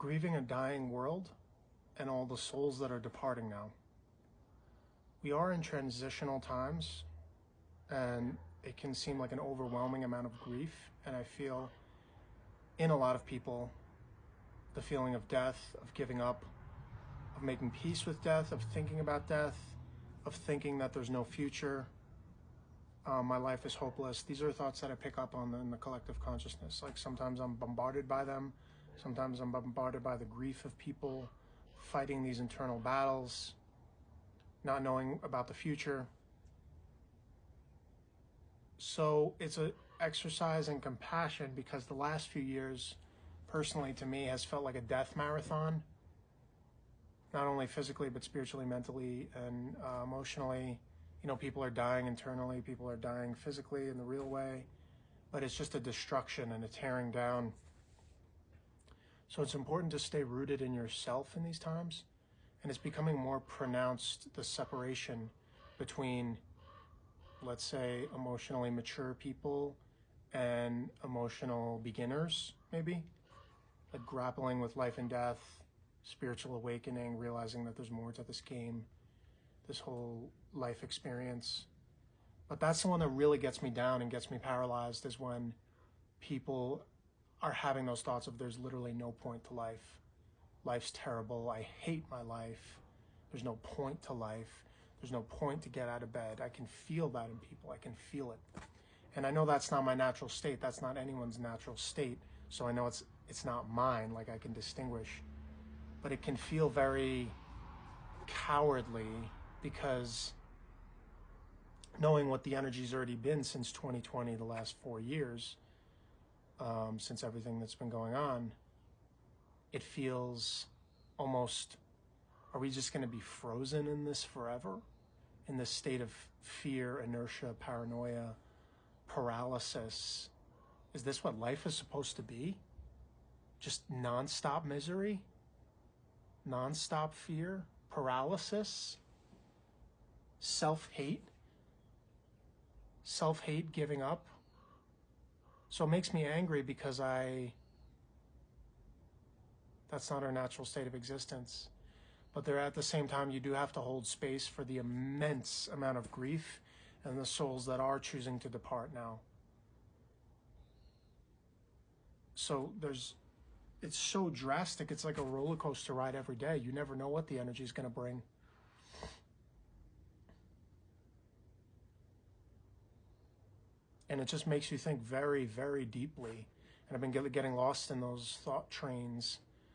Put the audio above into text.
grieving a dying world and all the souls that are departing now. We are in transitional times, and it can seem like an overwhelming amount of grief, and I feel in a lot of people the feeling of death, of giving up, of making peace with death, of thinking about death, of thinking that there's no future. My life is hopeless. These are thoughts that I pick up on in the collective consciousness. Like sometimes I'm bombarded by them. Sometimes I'm bombarded by the grief of people fighting these internal battles, not knowing about the future. So it's an exercise in compassion, because the last few years, personally to me, has felt like a death marathon. Not only physically, but spiritually, mentally, and emotionally. You know, people are dying internally, people are dying physically in the real way, but it's just a destruction and a tearing down. So it's important to stay rooted in yourself in these times, and it's becoming more pronounced, the separation between, let's say, emotionally mature people and emotional beginners, maybe, like grappling with life and death, spiritual awakening, realizing that there's more to this game, this whole life experience. But that's the one that really gets me down and gets me paralyzed, is when people are having those thoughts of there's literally no point to life. Life's terrible. I hate my life. There's no point to life. There's no point to get out of bed. I can feel that in people. I can feel it. And I know that's not my natural state. That's not anyone's natural state. So I know it's not mine, like I can distinguish. But it can feel very cowardly, because knowing what the energy's already been since 2020, the last 4 years, since everything that's been going on, it feels almost, are we just going to be frozen in this forever? In this state of fear, inertia, paranoia, paralysis? Is this what life is supposed to be? Just nonstop misery? Nonstop fear? Paralysis? Self-hate? Self-hate, giving up? So it makes me angry, because that's not our natural state of existence. But there, at the same time, you do have to hold space for the immense amount of grief and the souls that are choosing to depart now. So it's so drastic. It's like a roller coaster ride every day. You never know what the energy is going to bring. And it just makes you think very, very deeply. And I've been getting lost in those thought trains